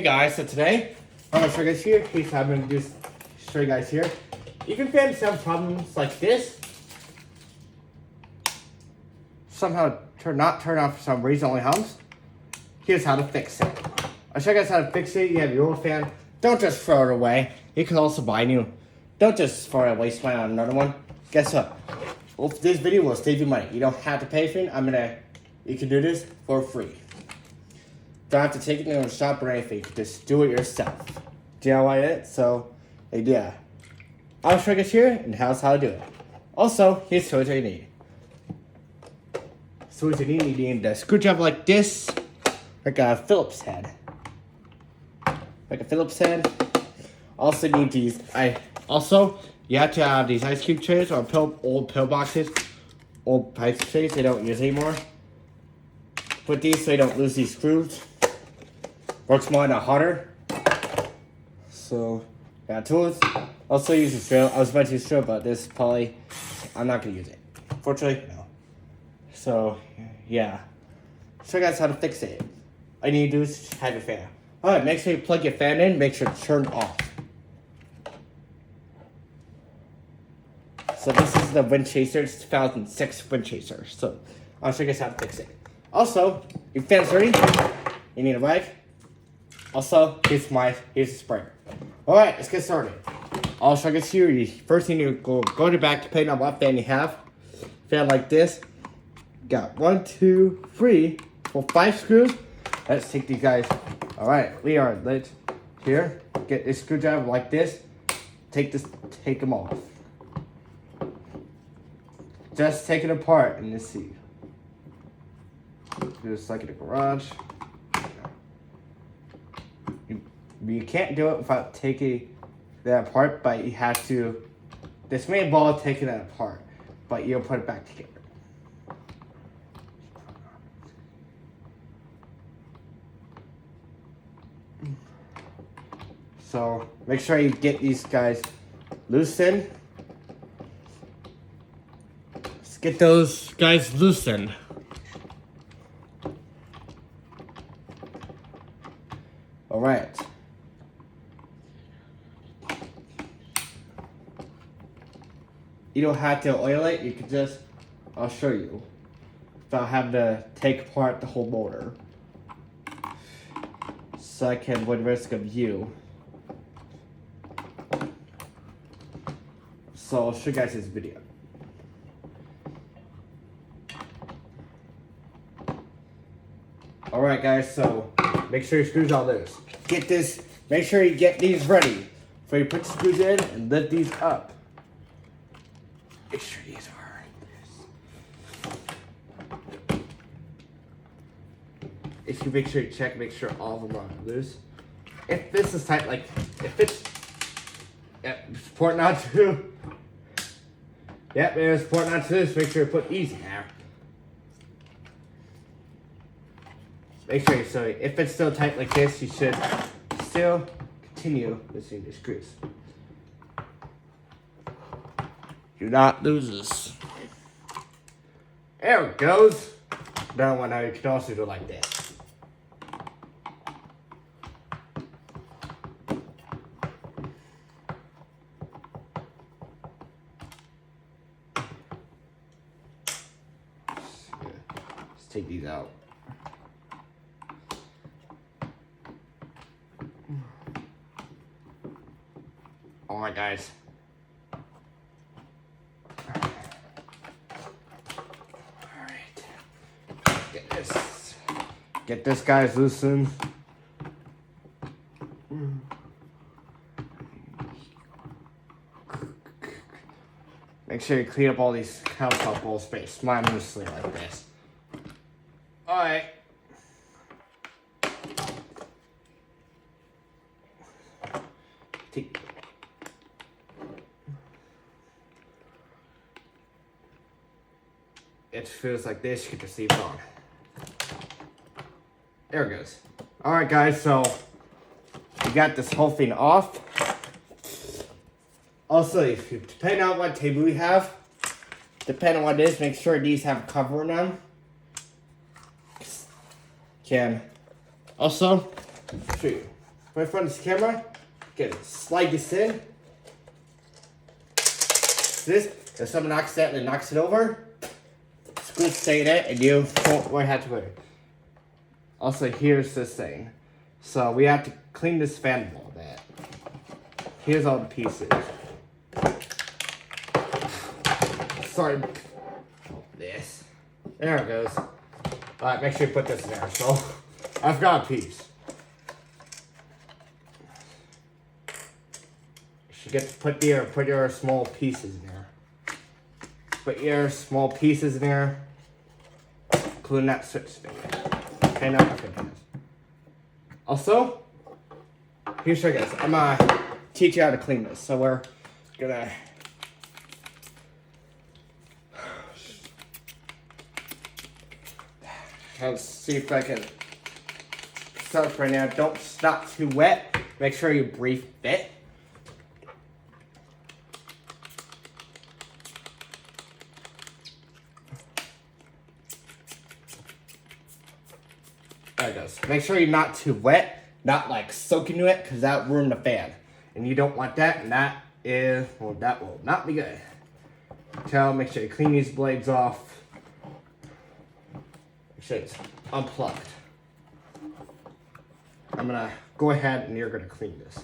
Hey guys, so today I'm gonna show you guys here. I'm gonna just show you guys here. You can find some problems like this. Somehow not turn on for some reason only hums. Here's how to fix it. I'll show you guys how to fix it. You have your old fan. Don't just throw it away. You can also buy new. Don't just throw it away, spend on another one. Guess what? Well, this video will save you money. You don't have to pay for it. You can do this for free. Don't have to take it to a shop or anything. Just do it yourself. DIY it. So, yeah. I'll show you guys here and how to do it. Also, here's tools you need. So what you need a screwdriver like this, like a Phillips head. Like a Phillips head. Also need these. You have to have these ice cube trays or old pill boxes, old ice trays they don't use anymore. Put these so you don't lose these screws. Works more and harder. So, got tools. Also use this drill. I was about to use drill, but this probably, I'm not gonna use it. Fortunately, no. So, yeah. Show you guys how to fix it. All you need to do is have your fan. Alright, make sure you plug your fan in, make sure it's turned off. So this is the wind chaser, it's 2006 wind chaser. So, I'll show you guys how to fix it. Also, your fan's ready, you need a rag. Also, here's the sprayer. Alright, let's get started. I'll show you guys here. First thing you go to the back, depending on what fan you have. Fan like this. Got 1, 2, 3, 4, 5 screws. Let's take these guys. Alright, Leon, let's here. Get this screwdriver like this. Take them off. Just take it apart and let's see. Just like in the garage. You can't do it without taking that apart, but you have to. This may involve taking that apart, but you'll put it back together. So make sure you get these guys loosened. Let's get those guys loosened. All right. You don't have to oil it, you can just, I'll show you, without having to take apart the whole motor. So I can avoid risk of you. So I'll show you guys this video. Alright guys, so make sure your screws are loose. Make sure you get these ready. Before you put the screws in and lift these up. Make sure these are like this. If you make sure all of them are loose. If this is tight, it's important not to. Yep, it's important not to this. Make sure you put easy there. Make sure so if it's still tight like this, you should still continue loosening the screws. Do not lose this. There it goes. That one now you can also do it like this. Let's take these out. Alright guys. Get this guys loosened. Make sure you clean up all these countertop bowl space mindlessly like this. Alright. It feels like this, you can just leave it on. There it goes. Alright guys, so we got this whole thing off. Also, if you depending on what table you have, depending on what it is, make sure these have a cover on them. Can also show you. right in front of this camera. Slide this in. This, if someone accidentally knocks it over, screws stay in it and you won't have to worry. Also, here's this thing. So we have to clean this fan a little bit. Here's all the pieces. Sorry. This. There it goes. Alright, make sure you put this in there. So, I forgot a piece. You should get to put your small pieces in there. Put your small pieces in there. Including that switch thing. Okay, now okay. Also, here's how it goes. I'm gonna teach you how to clean this. So we're gonna let's see if I can start right now. Don't stop too wet. Make sure you breathe it. There it goes. Make sure you're not too wet, not like soaking wet, because that will ruin the fan. And you don't want that, and that will not be good. Make sure you clean these blades off. Make sure it's unplugged. I'm gonna go ahead and you're gonna clean this.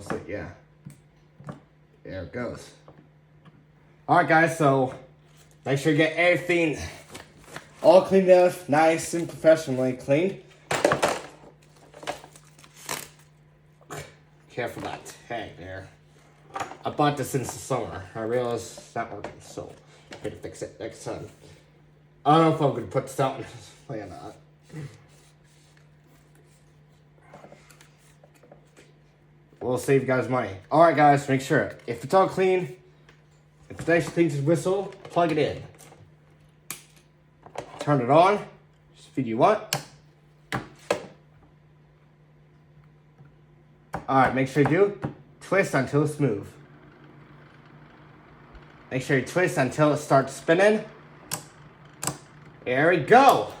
So yeah, there it goes. All right, guys. So make sure you get everything all cleaned up, nice and professionally cleaned. Careful that tag there. I bought this since the summer. I realized it's not working, so I'm gonna fix it next time. I don't know if I'm gonna put this out in display or not. We'll save you guys money. Alright guys, make sure, if it's all clean, if it's nice clean to whistle, plug it in. Turn it on, speed you want. Alright, make sure you do. Twist until it's smooth. Make sure you twist until it starts spinning. There we go.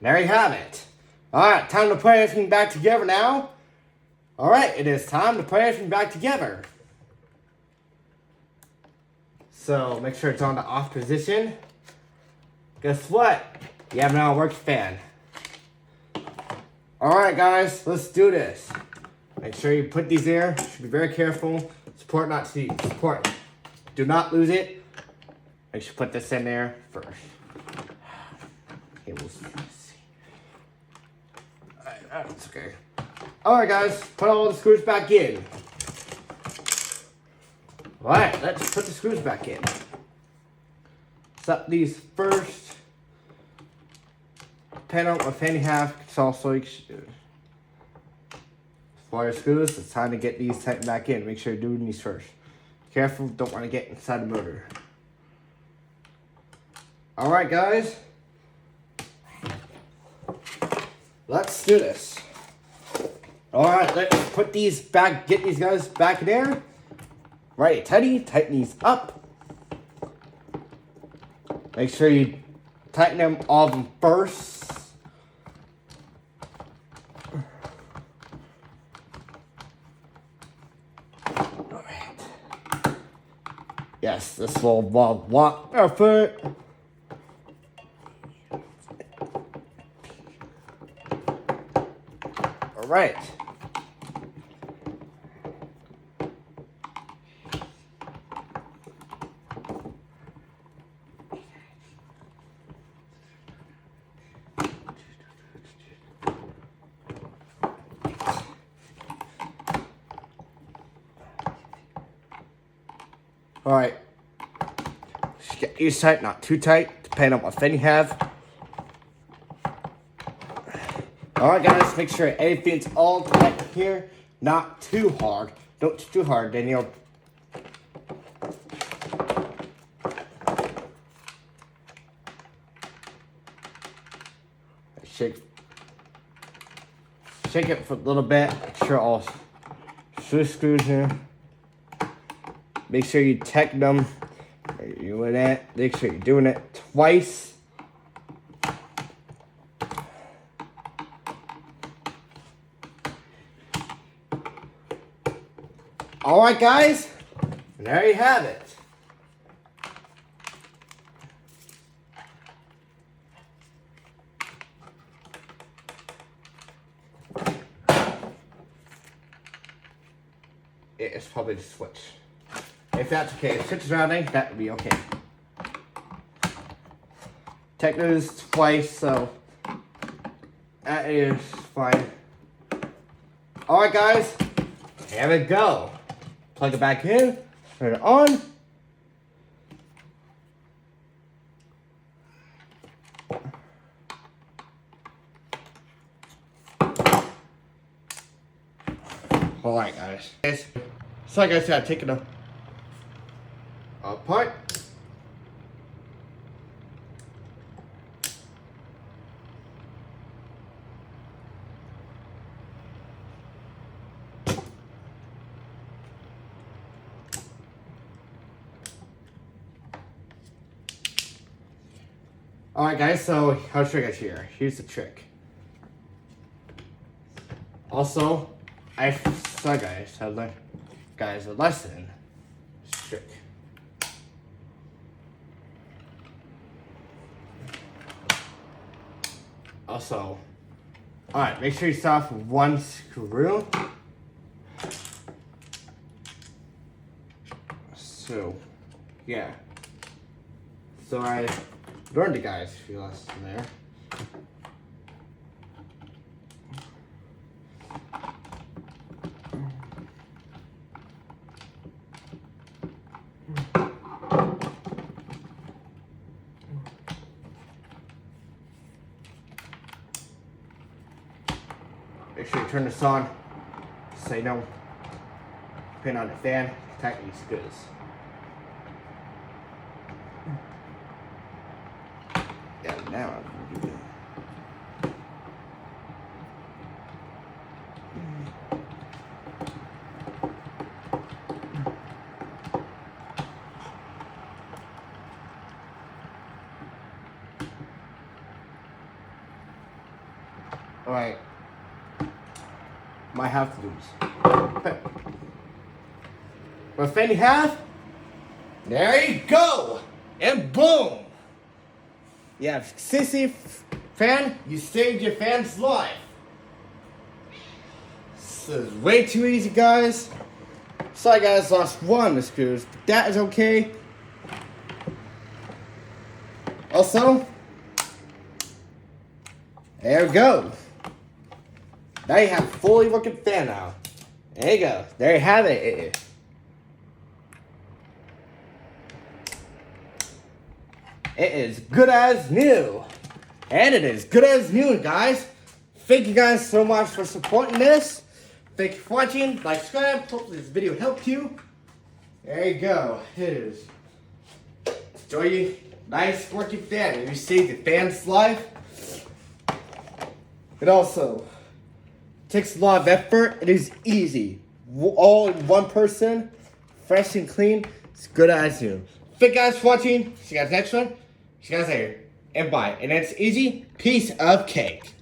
There you have it. Alright, time to put everything back together now. Alright, it is time to put everything back together. So, make sure it's on the off position. Guess what? You have now a working fan. Alright guys, let's do this. Make sure you put these there. Should be very careful. Support not to support. Do not lose it. Make sure you put this in there first. Okay, we'll see. Alright, that's okay. Alright guys, put all the screws back in. Alright, let's put the screws back in. Set these first. Depending on what fan you have, it's also for your screws, it's time to get these tightened back in. Make sure you're doing these first. Careful, don't want to get inside the motor. Alright guys. Let's do this. Alright, let's put these back, get these guys back in there. Right, tighten these up. Make sure you tighten them all of them first. Alright. Yes, this will walk effort. Alright. Alright. Just get these tight, not too tight, depending on what fan you have. Alright guys, make sure everything's all tight here. Not too hard. Don't too hard, then you'll shake shake it for a little bit. Make sure all screws here. Make sure you tighten them. You doing it. Make sure you're doing it twice. All right, guys. And there you have it. It's probably the switch. If that's okay, if switch is rounding, that would be okay. Tighten this twice, so that is fine. Alright guys, here we go. Plug it back in, turn it on. Alright guys. So like I said, I'm taking them apart. Alright guys, so I'll show you guys here. Here's the trick. Also, so guys, I learned guys a lesson. Trick. Also, alright, make sure you start off with one screw. So, yeah. So I learned it, guys, a few lessons there. Make sure you turn this on. Say no. Pin on the fan. Tighten these screws. Yeah, now I'm gonna do that. Alright. Might have to do this. What fan you have? There you go! And boom! You have sissy fan, you saved your fan's life. This is way too easy, guys. Sorry guys, lost one of the screws, but that is okay. Also, there we go. Now you have a fully working fan now. There you go. There you have it. It is good as new. And it is good as new, guys. Thank you guys so much for supporting this. Thank you for watching. Like, subscribe. Hopefully this video helped you. There you go. It is. Enjoy your nice working fan. You saved the fan's life. It also takes a lot of effort. It is easy. All in one person. Fresh and clean. It's good as new. Thank you guys for watching. See you guys next one. See you guys later. And bye. And it's easy. Piece of cake.